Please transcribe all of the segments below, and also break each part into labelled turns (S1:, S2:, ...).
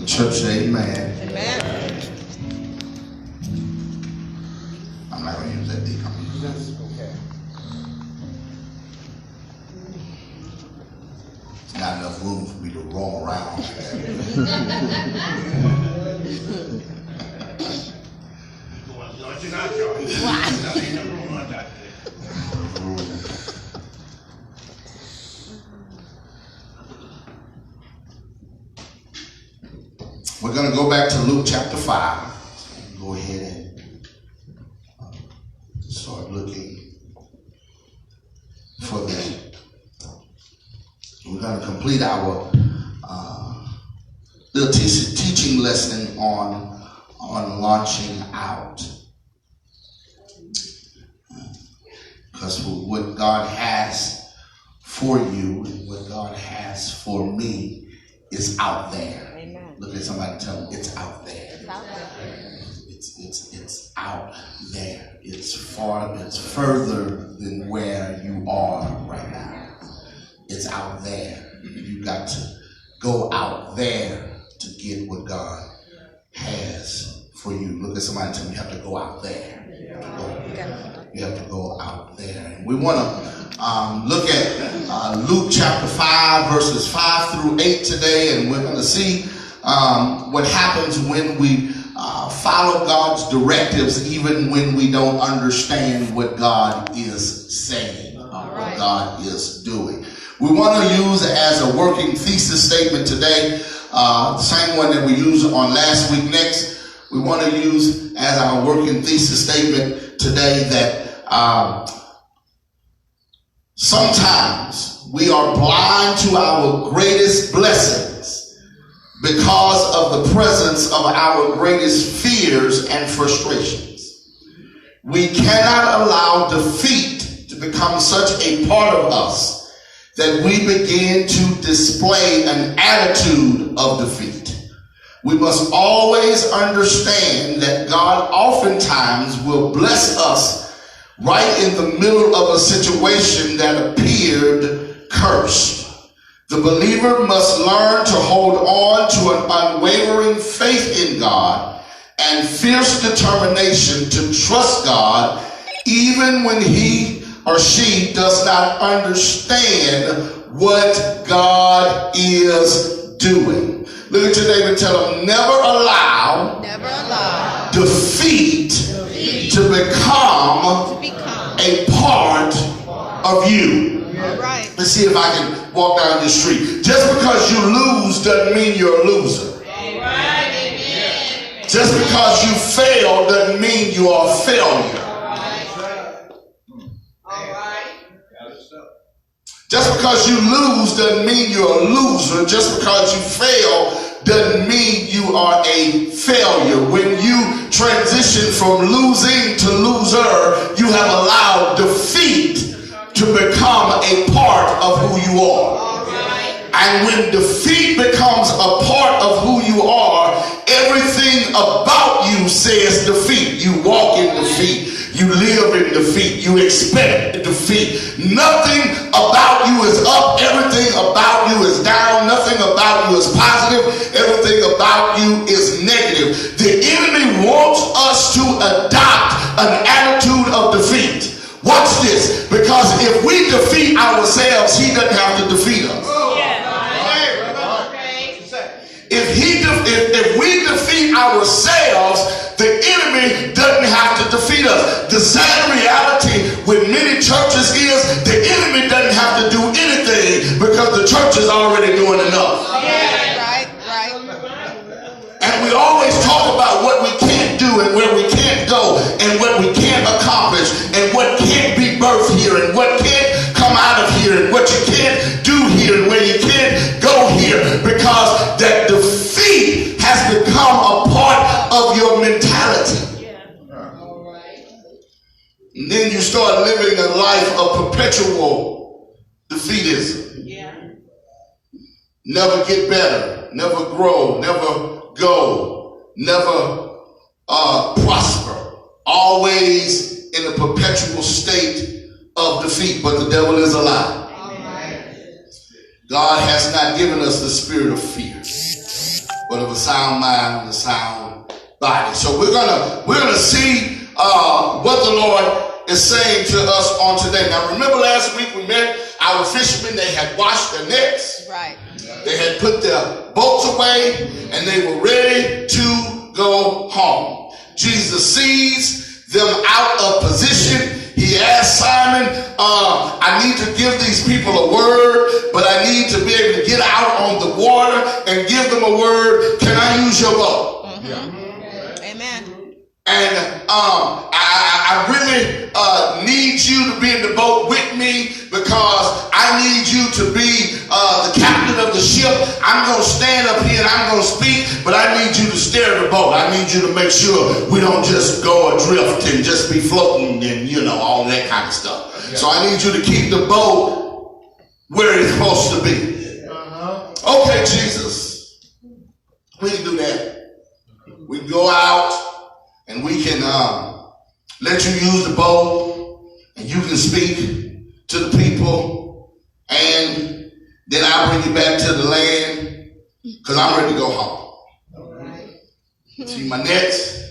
S1: Church, amen.
S2: Amen.
S1: I'm not going to use that deep.
S3: That's okay.
S1: It's not enough room for me to roam around.
S4: You're not, John. Ain't no room like that.
S1: We're going to go back to Luke chapter 5. Go ahead and start looking for that. We're going to complete our little teaching lesson on launching out. Because what God has for you and what God has for me is out there.
S2: Amen.
S1: Look at somebody and tell them it's out there.
S2: It's out there.
S1: It's out there. It's further than where you are right now. It's out there. You got to go out there to get what God has for you. Look at somebody and tell them you have to go out there. You have to go out there. And we want to look at Luke chapter 5, verses 5 through 8 today, and we're going to see what happens when we follow God's directives, even when we don't understand what God is saying, what God is doing. We want to use as a working thesis statement today, the same one that we used on last week. Next, we want to use as our working thesis statement today that sometimes we are blind to our greatest blessings because of the presence of our greatest fears and frustrations. We cannot allow defeat to become such a part of us that we begin to display an attitude of defeat. We must always understand that God oftentimes will bless us right in the middle of a situation that appeared cursed. The believer must learn to hold on to an unwavering faith in God and fierce determination to trust God even when he or she does not understand what God is doing. Look at your neighbor and tell them, never allow defeat to become a part of you.
S2: All right.
S1: Let's see if I can walk down the street. Just because you lose doesn't mean you're a loser. Just because you fail doesn't mean you are a failure. Just because you lose doesn't mean you're a loser. Just because you fail doesn't mean you are a failure. When you transition from losing to loser, you have allowed defeat to become a part of who you are. And when defeat becomes a part of who you are, everything about you says defeat. You walk in defeat. You live in defeat. You expect defeat. Nothing about you is up. Everything about you is down. Nothing about you is positive. Everything about you is negative. The enemy wants us to adopt an attitude of defeat. Watch this. Because if we defeat ourselves, he doesn't have to defeat us. If we defeat ourselves, the enemy doesn't have to defeat us. The sad reality with many churches is the enemy doesn't have to do anything because the church is already doing enough.
S2: Right.
S1: And we always talk about what we can't do and where we can't go and what we can't accomplish and what can't be birthed here and what can't come out of here and what you can't do here and where you can't go here, because that defeat has become a part of your mentality. And then you start living a life of perpetual defeatism. never get better, never grow, never go, never prosper, always in a perpetual state of defeat. But the devil is a lie. God has not given us the spirit of fear, but of a sound mind and a sound body. So we're gonna see what the Lord is saying to us on today. Now remember last week we met our fishermen. They had washed their nets.
S2: Right.
S1: They had put their boats away and they were ready to go home. Jesus sees them out of position. He asked Simon, I need to give these people a word, but I need to be able to get out on the water and give them a word. Can I use your boat?
S2: Mm-hmm. Amen.
S1: And I really need you to be in the boat with me, because I need you to be the captain of the ship. I'm going to stand up here and I'm going to speak, but I need you to steer the boat. I need you to make sure we don't just go adrift and just be floating and, all that kind of stuff. So I need you to keep the boat where it's supposed to be. Okay, Jesus, we can do that. We can go out and we can let you use the boat and you can speak to the people, and then I'll bring you back to the land, because I'm ready to go home. See my nets?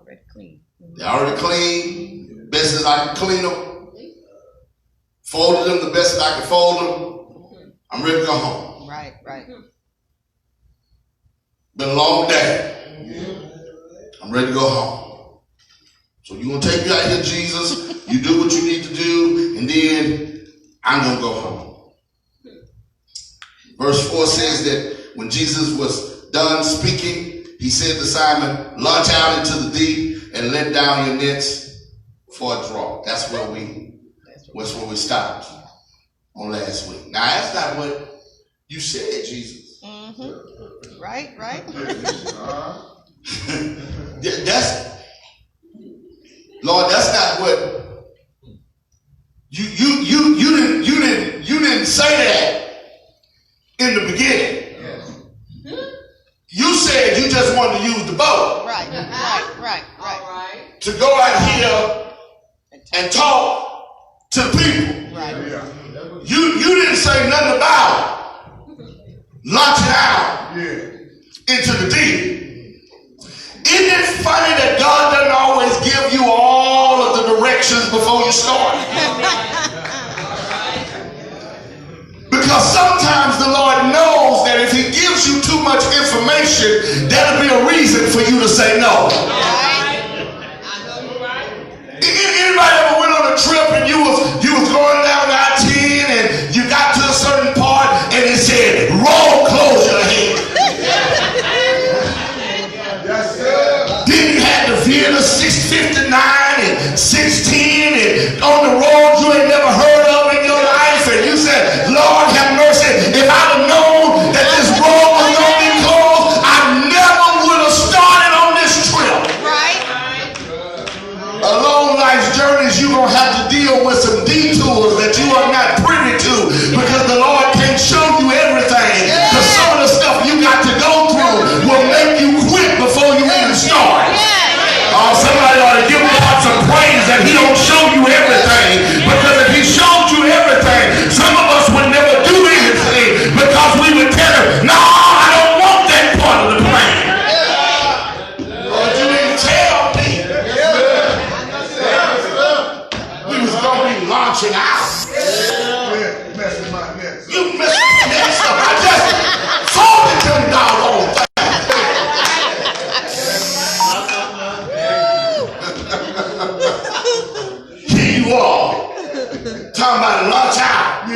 S2: Already clean.
S1: They're already clean. Best as I can clean them. Folded them the best as I can fold them. I'm ready to go home.
S2: Right.
S1: Been a long day. I'm ready to go home. So you're going to take me out here, Jesus. You do what you need to do, and then I'm going to go home. Verse 4 says that when Jesus was done speaking, he said to Simon, launch out into the deep and let down your nets for a draw. That's where we stopped on last week. Now, that's not what you said, Jesus.
S2: Mm-hmm. Right.
S1: Lord, that's not what you didn't say that in the beginning. You said you just wanted to use the boat.
S2: Right.
S1: To go out here and talk to the people.
S2: Right.
S1: You didn't say nothing about launching out into the deep. Isn't it funny that God doesn't always give you all of the directions before you start? Because sometimes the Lord knows that if he gives you too much information, that'll be a reason for you to say no. Anybody ever went on a trip and you was going down I-10 and you got to a certain part and it said, roll, close your head. Then you had to veer to 659 and 610 and on the road you ain't never heard of in your life, and you said, Lord have mercy, if I'd have known that this road was going to be closed, I never would have started on this trip.
S2: Right.
S1: Along life's journeys, you're going to have to deal with some detours that you are not privy to, because the Lord can't show you everything. Because some of the stuff you got to go through will make you quit before you even start. Somebody ought to give God some praise that he don't show you everything, because if he showed you everything, some of us would never do anything, because we would tell him, no, I don't want that part of the plan. Lord, you didn't tell me we was going to be launching out. You messed my nets up. I just folded them doggone things. You all talking about launch out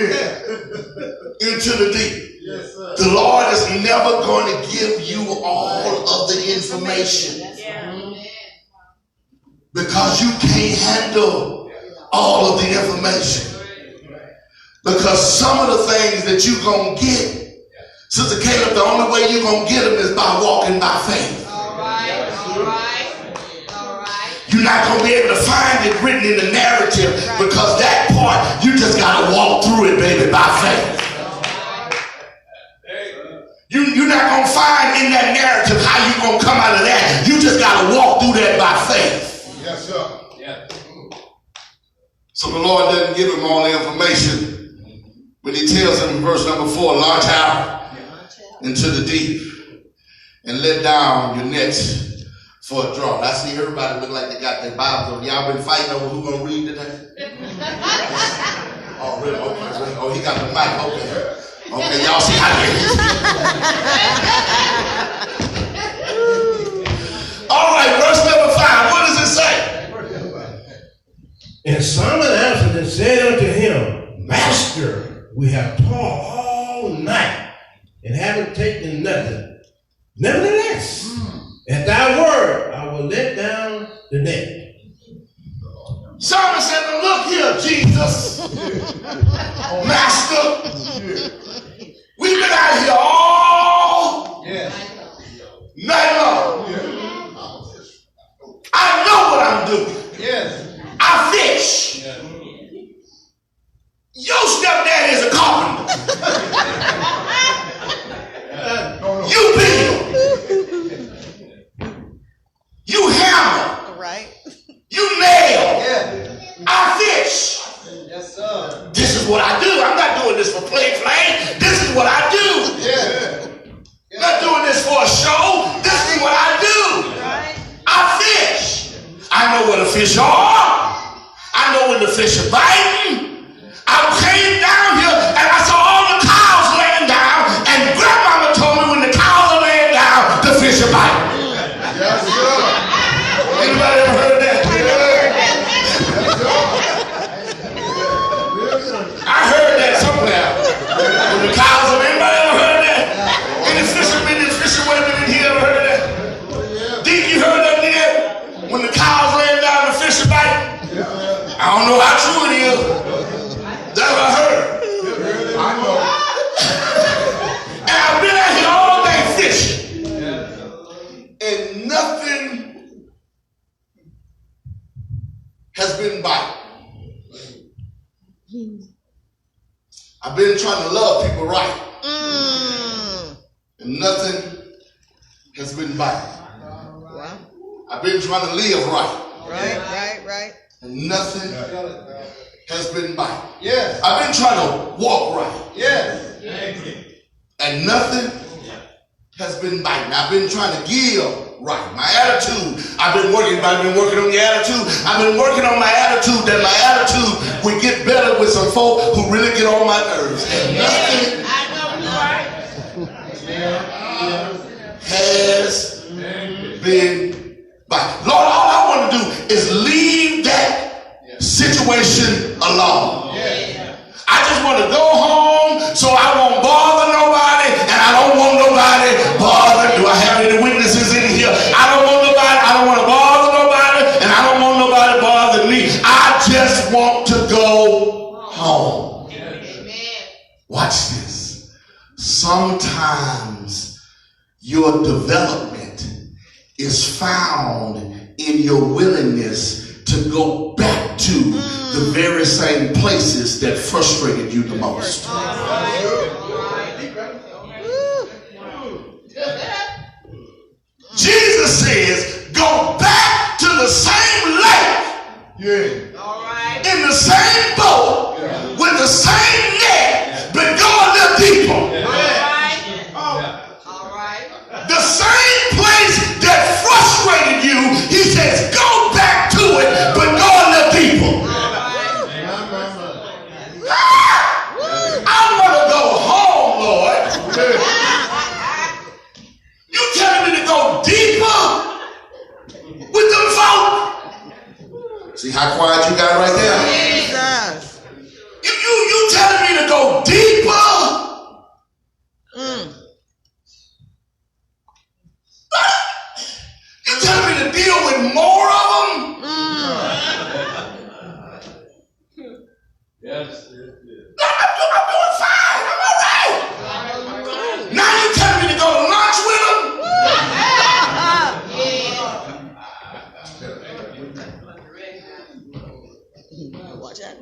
S1: into the deep. The Lord is never going to give you all of the information, because you can't handle all of the information. Because some of the things that you're going to get, Sister Caleb, the only way you're going to get them is by walking by faith. You're not going to be able to find it written in the narrative, because that part, you just got to walk through it, baby, by faith. in that narrative how you gonna come out of that. You just gotta walk through that by faith.
S4: Yes, sir. Yeah.
S1: So the Lord doesn't give him all the information when he tells him in verse number 4, launch out into the deep and let down your nets for a draw. I see everybody look like they got their Bibles on. Y'all been fighting over who gonna read today? Oh, really? Okay. Oh, he got the mic. Okay. Okay, y'all see how it is. All right, verse number 5. What does it say?
S4: And Simon answered and said unto him, Master, we have toiled all night and haven't taken nothing. Nevertheless, at thy word, I will let down the net.
S1: Simon said, "Now look here, Jesus, Master, we've been out here all night long. I know what I'm doing. I fish. Your stepdad is a carpenter. You build. You hammer.
S2: Right.
S1: You nail. I fish.
S4: Yes, sir.
S1: This is what I do. I'm not doing this for play. This is what I do. I'm not doing this for a show. This is what I do.
S2: Right.
S1: I fish. I know where the fish are. I know when the fish are biting. I came down here and I saw all the cows laying down, and grandmama told me when the cows are laying down, the fish are biting.
S4: Yes, sir.
S1: Anybody ever heard that? I heard that somewhere. When the cows are, anybody ever heard that? Any fishermen in here ever heard that? Did you heard that there? When the cows laying down, the fish are biting? I don't know how true it is. That's what I heard.
S4: I know.
S1: And I've been out here all day fishing. And nothing has been biting. I've been trying to love people right. And nothing has been biting.
S2: Wow.
S1: I've been trying to live right.
S2: Right.
S1: And nothing has been biting.
S4: Yes.
S1: I've been trying to walk right.
S4: Yes.
S1: And nothing has been biting. I've been trying to give right. My attitude, I've been working on the attitude. I've been working on my attitude, that my attitude would get better with some folk who really get on my nerves. And nothing has been biting. Lord, all I want to do is leave that situation alone. I just want to go home so I won't bother nobody, and I don't want nobody bothered. Do I have any witnesses in here? I don't want to bother nobody, and I don't want nobody bothering me. I just want to go home. Watch this. Sometimes your development is found in your willingness to go back to the very same places that frustrated you the most. Jesus says, go back to the same lake, in the same boat, with the same net, but go a little deeper. The same place that frustrated you, he says, go back to it, but go a little deeper. I want to go home, Lord. You telling me to go deeper with them folk? See how quiet you got right there?
S2: Jesus.
S1: You telling me to go deeper? You telling me to deal with more of them?
S4: Yes.
S1: No, I'm doing fine. I'm all right. Now you telling me to go to lunch with them?
S2: Watch out.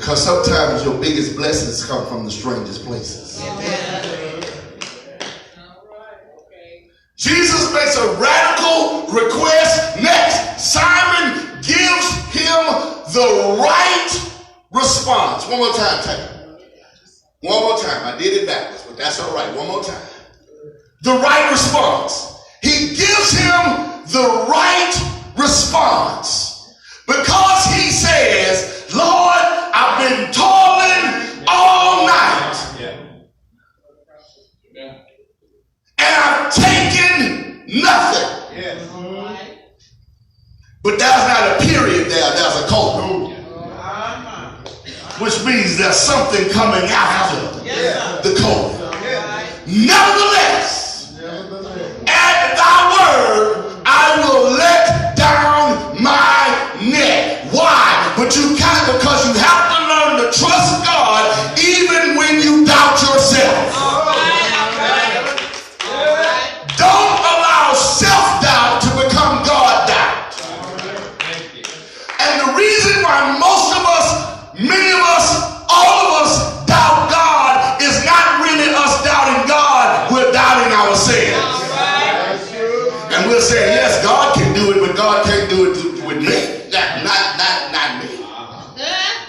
S1: Because sometimes your biggest blessings come from the strangest places.
S2: Amen.
S1: Jesus makes a radical request. Next, Simon gives him the right response. One more time, Taylor. One more time. I did it backwards, but that's all right. One more time. The right response. He gives him the right response because he says, Lord, I've been toiling all night. And I've taken nothing. But there's not a period there, there's a colon. Which means there's something coming after the colon. Nevertheless, at thy word, I will let down my net. Why? But you can't, because you have to learn to trust God even when you doubt yourself. Don't allow self-doubt to become God-doubt. And the reason why most of us, many of us, all of us doubt God is not really us doubting God, we're doubting ourselves. And we'll say, yes, God can do it, but God can't do it with me. Not me.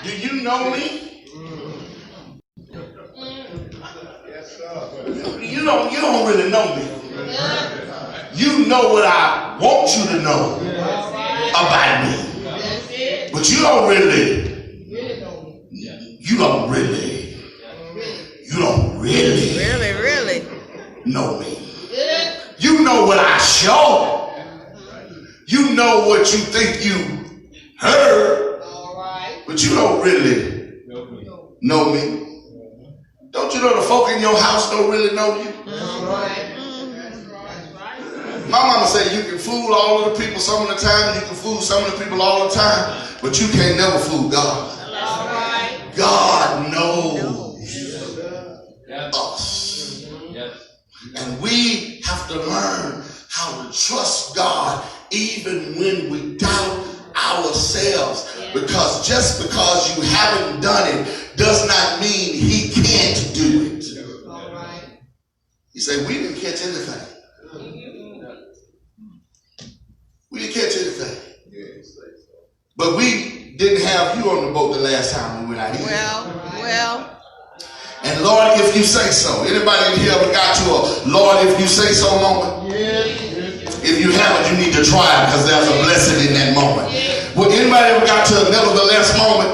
S1: Do you know me? You don't really know me. You know what I want you to know about me. But you don't really know me. You know what I show. You know what you think you heard. But you don't really know me. Don't you know the folk in your house don't really know you? My mama said you can fool all of the people some of the time, and you can fool some of the people all the time, but you can't never fool God. God knows us. And we have to learn how to trust God even when we doubt ourselves. Because just because you haven't done it does not mean he can't do it. He said, we didn't catch anything. We didn't catch anything. But we didn't have you on the boat the last time we went out here.
S2: Well.
S1: And Lord, if you say so. Anybody in here ever got to a Lord, if you say so moment? If you haven't, you need to try it because there's a blessing in that moment. Well, anybody ever got to a nevertheless moment?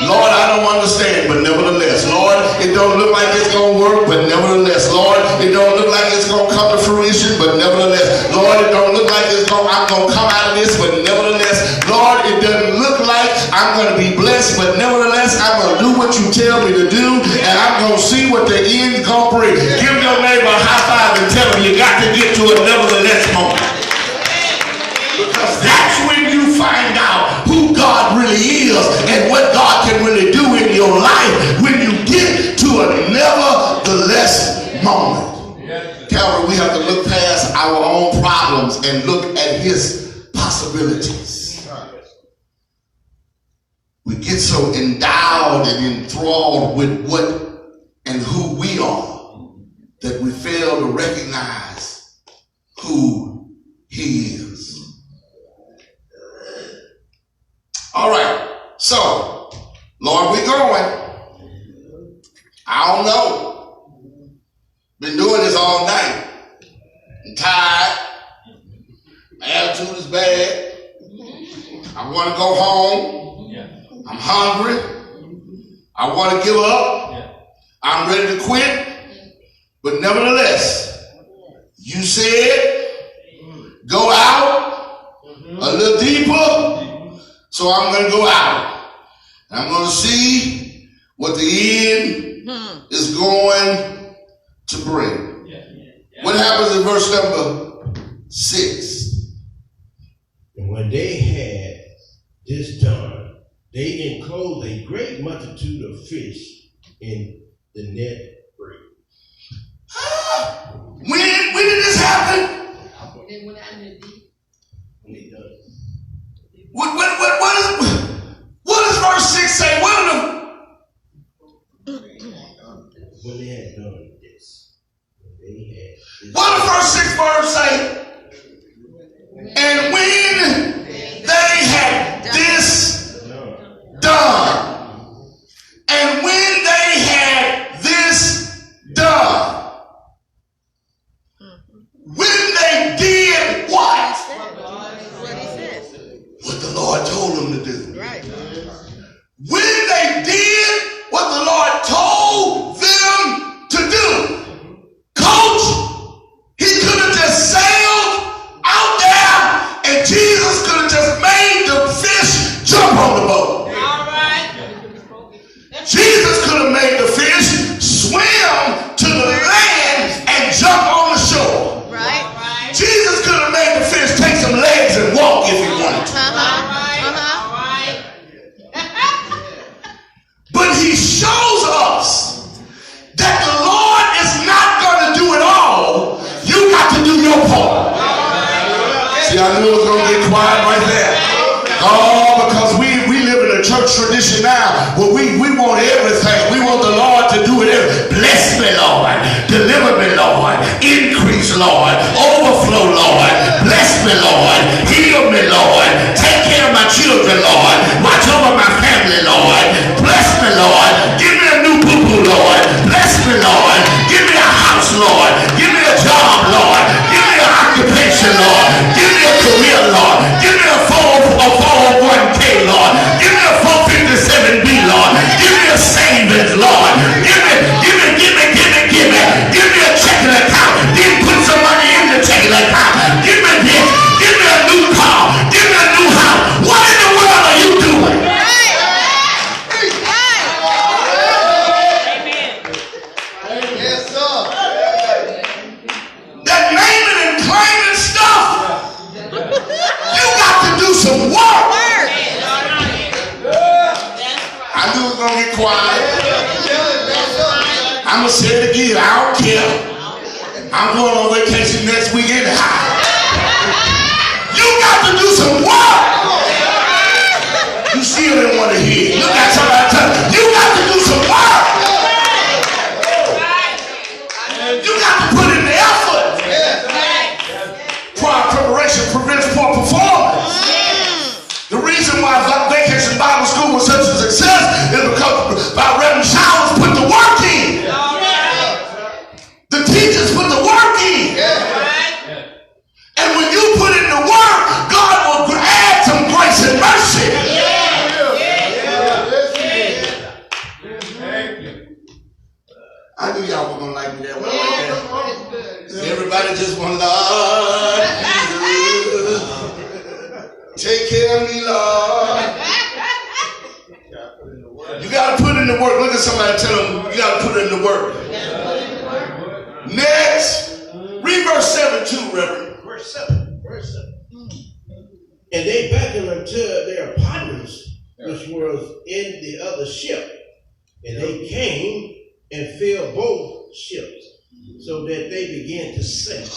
S1: Lord, I don't understand, but nevertheless. Lord, it don't look like it's going to work, but nevertheless. Lord, it don't look like it's going to come to fruition, but nevertheless. Lord, it don't look like I'm going to come out of this, but nevertheless. Lord, it doesn't look like I'm going to be blessed, but nevertheless, I'm going to do what you tell me to do, and I'm going to see what the end's going to bring. Give your neighbor a high five and tell him you got to get to a nevertheless moment. Because that's when you find out who God really is and what God can really do in your life when you get to a nevertheless moment. Calvary, we have to look past our own problems and look at his possibilities. We get so endowed and enthralled with what and who we are that we fail to recognize who he is. All right, so, Lord, we're going. I don't know. Been doing this all night. I'm tired. My attitude is bad. I want to go home. I'm hungry. I want to give up. I'm ready to quit. But nevertheless, you said, go out a little deeper. So I'm going to go out. I'm going to see what the end is going to bring. What happens in verse number 6?
S4: And when they had this done, they enclosed a great multitude of fish in the net break.
S1: When did this happen?
S3: When they went out in the deep.
S4: When they done it.
S1: What does verse 6 say?
S4: when they had done this,
S1: what the first 6 words say? And when they had this done, and when they had this done, when they did what? What the Lord told them to do.
S2: Right.
S1: When they did what the Lord told them to do, Coach, he could have just sailed out there and Jesus could have just made the fish jump on the boat.
S3: All right.
S1: Jesus could have made the fish swim to the land and jump on the shore.
S2: Right.
S1: Jesus could have made the fish take some legs and walk if he wanted to. But he shows us that the Lord is not going to do it all. You got to do your part. See, I knew it was going to get quiet right there. Oh, because we live in a church tradition now where we want everything. We want the Lord to do it. Bless me, Lord. Deliver me, Lord. Increase, Lord. Overflow, Lord. Bless me, Lord. Heal me, Lord. Take care of my children, Lord. Watch over my family, Lord. Bless me, Lord. Give me a new boo-boo, Lord. Bless me, Lord. Give me a house, Lord. Give me a job, Lord. Give me an occupation, Lord. Give me a career, Lord. Give me a 401k, Lord. Give me a 457B, Lord. Give me a savings, Lord. Give me a checking account. Then put some money in the checking account. Give me this. Give me a new car. Give me a new house. What in the world are you doing?
S5: Yes, sir.
S1: That naming and claiming stuff. You got to do some work. I knew it was going to get quiet. I'm going to say it again. I don't care. I'm going on vacation next week anyhow. You got to do some work. You still didn't want to hear it. Look at somebody tell you. You got to do some work. You got to put in the effort. Prior preparation prevents poor performance. The reason why Vacation Bible School was such a success is because our Reverend Showers put the work in. The teachers put the work in. And when you put in the work, God will add some grace and mercy. I knew y'all were going to like me that way. Everybody just want Lord Jesus. Take care of me, Lord. You got to put in the work. Look at somebody and tell them you got to put in the work. Next, read verse 7 too, Reverend.
S4: Verse 7. And they beckoned unto their partners, which was in the other ship. And they came and filled both ships, so that they began to sink.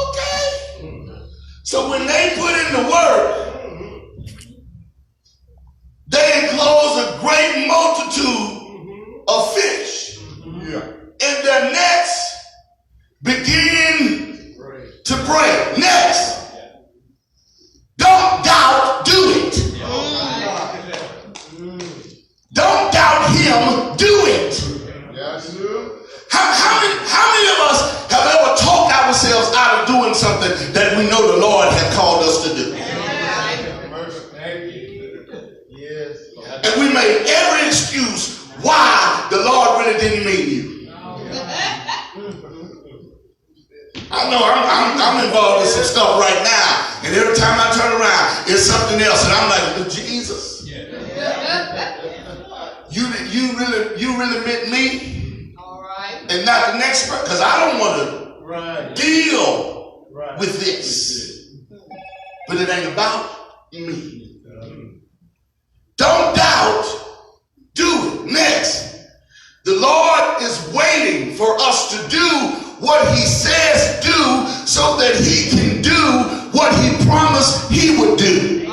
S1: Okay. So when they put in the work, they enclosed a great multitude of fish. And their nets begin to break. Next, don't doubt, do it. Don't doubt him, do it. How many of us have ever talked ourselves out of doing something that we know the Lord had called us to do? And we made every excuse why the Lord really didn't mean you. I know I'm involved in some stuff right now, and every time I turn around, it's something else, and I'm like, Jesus. You really meant me, and not the next person, because I don't want to deal with this. But it ain't about me. Don't doubt, do it. Next, the Lord is waiting for us to do what he says do, so that he can do what he promised he would do.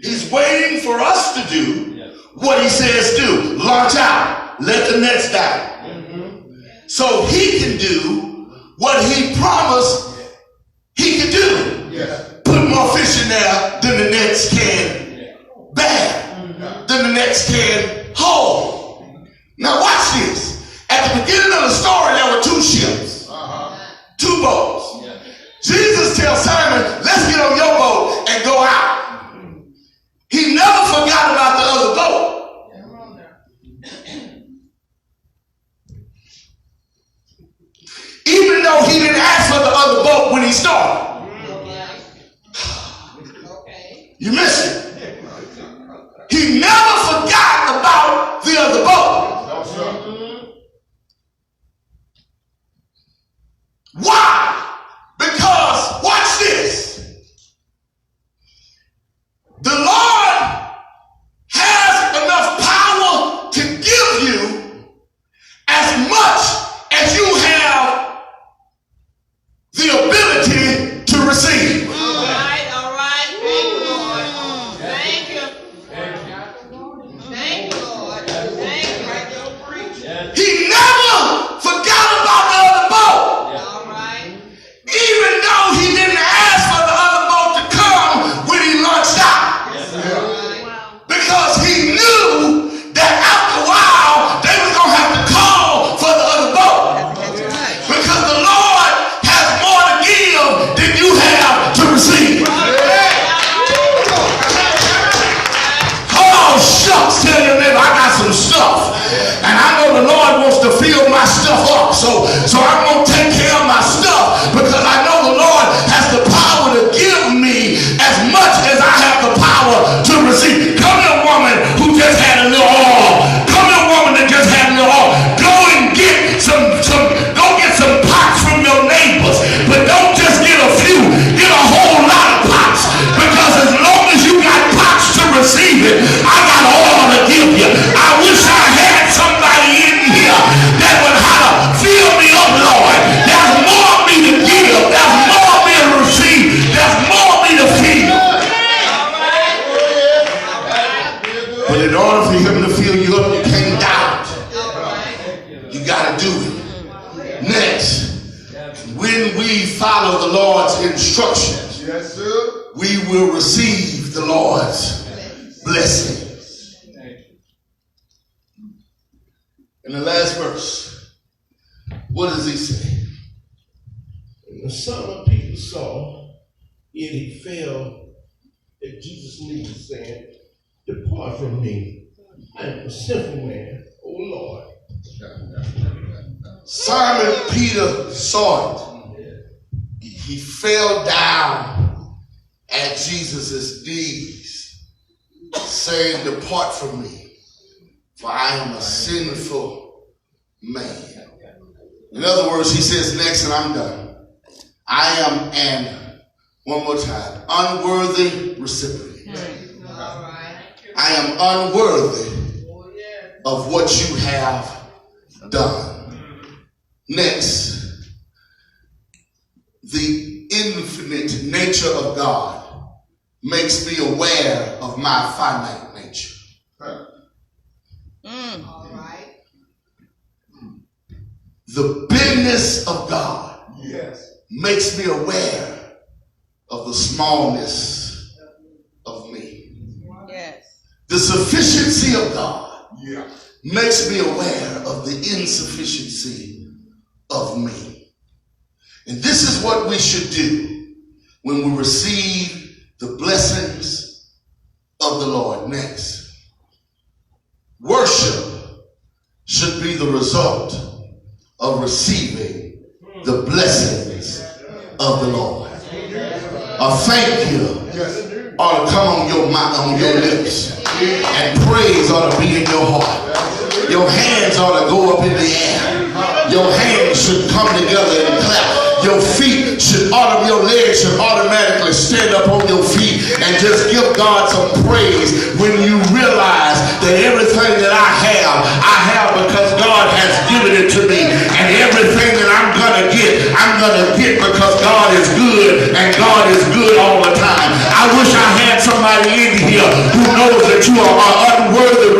S1: He's waiting for us to do what he says do. Launch out. Let the nets down. So he can do what he promised he could do.
S5: Yes.
S1: Put more fish in there than the nets can bear, than the nets can hold. Now watch this. At the beginning of the story, there were two ships, two boats. Jesus tells Simon, let's get on your boat and go out. He never forgot about the other boat. Even though he didn't ask for the other boat when he started. You missed it. He never forgot about the other boat. Why? Because, watch this. The Lord has enough power to give you as much as you have the ability to receive.
S2: All right. Thank you, Lord. Thank you. Thank you, Lord. Thank you.
S1: He never forgot about the other boat.
S2: All right.
S1: Even though he didn't ask for the other boat to come when he launched out. Because he knew that after a while they were going to have to call for the other boat. Because the Lord has more to give than you have to receive. Hold on, shucks, tell your neighbor, I got some stuff. And I know the Lord wants to fill my stuff up. So I'm going to take care of my stuff because I know the Lord has the power to give me as much as I have the power to receive. Come here, woman who just had a little oil. Come here, woman that just had a little oil. Go and get some pots from your neighbors. But don't just get a few. Get a whole lot of pots. Because as long as you got pots to receive it, I got oil to give you. I wish I had somebody in here that would have to fill me up, Lord. There's more of me to give. There's more of me to receive. There's more of me to feel. But in order for him to fill you up, you can't doubt. You got to do it. Next, when we follow the Lord's instructions,
S5: Yes, sir.
S1: we will receive the Lord's blessings. In the last verse, what does he say?
S4: And the Son of People saw it, he fell at Jesus' knees, saying, depart from me, I am a sinful man, O Lord.
S1: Simon Peter saw it. He fell down at Jesus' knees, saying, depart from me, for I am a sinful man. In other words, he says next, and I'm done, I am an, one more time, unworthy recipient. I am unworthy of what you have done. Next, the infinite nature of God makes me aware of my finite nature. The bigness of God makes me aware of the smallness of me. The sufficiency of God makes me aware of the insufficiency of me. And this is what we should do when we receive the blessings of the Lord. Next, worship should be the result of receiving the blessings of the Lord. A thank you ought to come on your lips, and praise ought to be in your heart. Your hands ought to go up in the air. Your hands should come together and clap. Your legs should automatically stand up on your feet and just give God some praise when you realize that everything that I have because God has given it to me. And everything that I'm going to get because God is good, and God is good all the time. I wish I had somebody in here who knows that you are an unworthy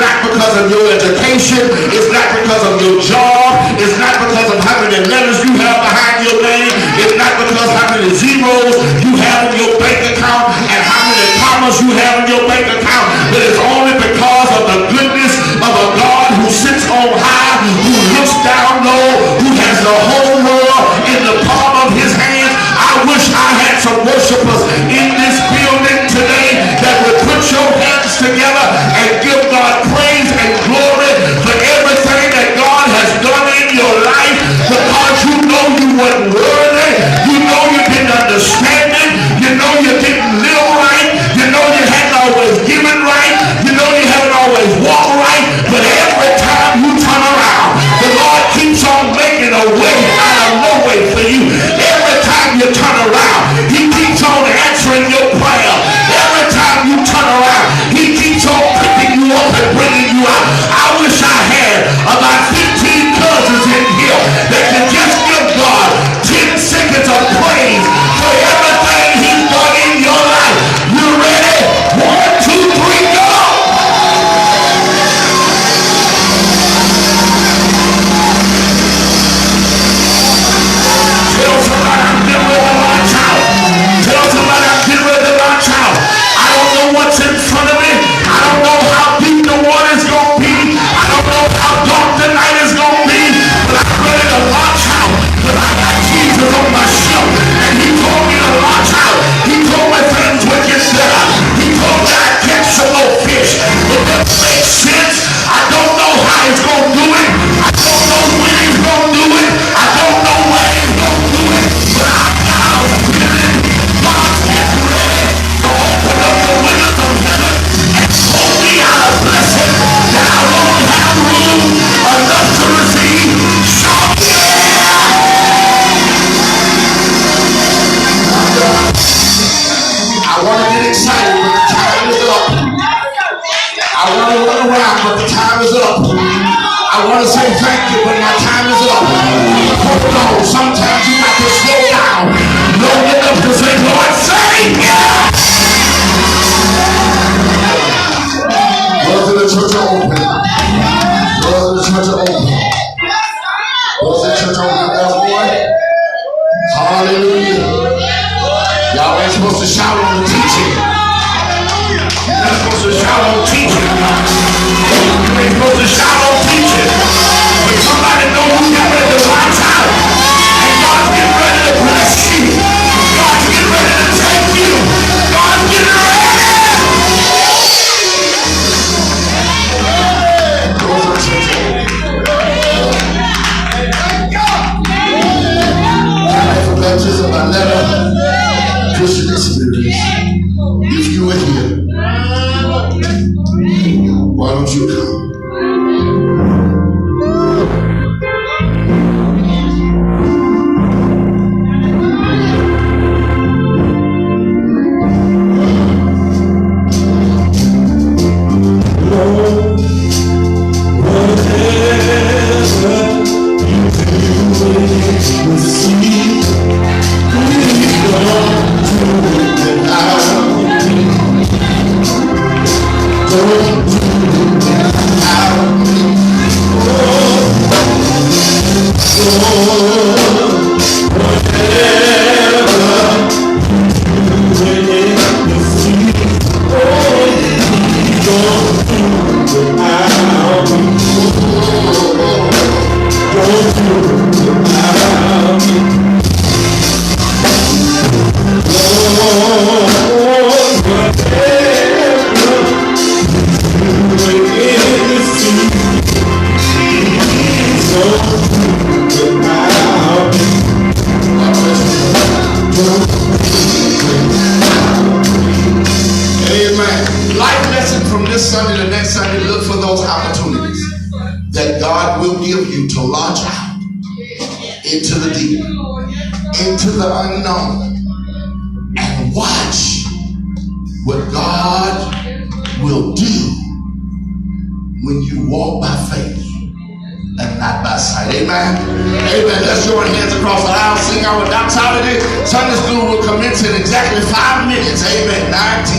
S1: not because of your education. It's not because of your job. It's not because of how many letters you have behind your name. It's not because how many zeros you have in your bank account and how many commas you have in your bank account. But it's only because of the goodness of a God who sits on high, who looks down low, who has the whole world in the palm of his hands. I wish I had some worshipers in this building today that would put your hands together and give God praise and glory for everything that God has done in your life, because you know you weren't worthy, you know you didn't understand it, you know you didn't live right, you know you hadn't always given right, you know you haven't always walked right, but every time you turn around, the Lord keeps on making a way out of no way for you. Every time you turn around, he keeps on answering your prayer. Every time you turn around, he keeps on picking you up and bringing you out. I wish I had about 15 cousins in here that can just give God 10 seconds of praise for everything he's done in your life. You ready? 1, 2, 3, go! Tell somebody I'm getting ready to launch out. Tell somebody I'm getting ready to launch out. I don't know what's in front of me. I don't know how deep the water's going to be. I don't know how dark the night is going to be. But I'm ready to launch out. But I got Jesus on my ship. And he told me to launch out. He told me things would get better. He told me I'd catch some more fish. It doesn't make sense. I don't know how he's going to do it. I don't know when he's going to do it. I don't know where he's going to do it. But I'm now feeling God's hand ready to open up the windows of heaven and pour me out a blessing that I won't have room enough to receive. Shout yeah! I want to get excited, but the time is up. I want to run around, but the time is up. I want to say thank you, but my time is up. Hold on. Sometimes you got to slow down long enough to say, Lord, thank you. Doors of the church are open. Doors of the church are open. Doors of the church are open. That's boy. Hallelujah. Y'all ain't supposed to shout on the teaching. You're not supposed to shout on teaching. You ain't supposed to shout on teaching. But somebody know you got ready to launch out. And God's getting ready to bless you. God's getting ready to take you. God's getting ready. Doors of church open. For baptism by letter. Christian experience. If you are here, why don't you come? Into the deep, into the unknown, and watch what God will do when you walk by faith and not by sight. Amen. Amen. Let's join hands across the aisle, sing our doxology. Sunday school will commence in exactly 5 minutes. Amen. 9, 10.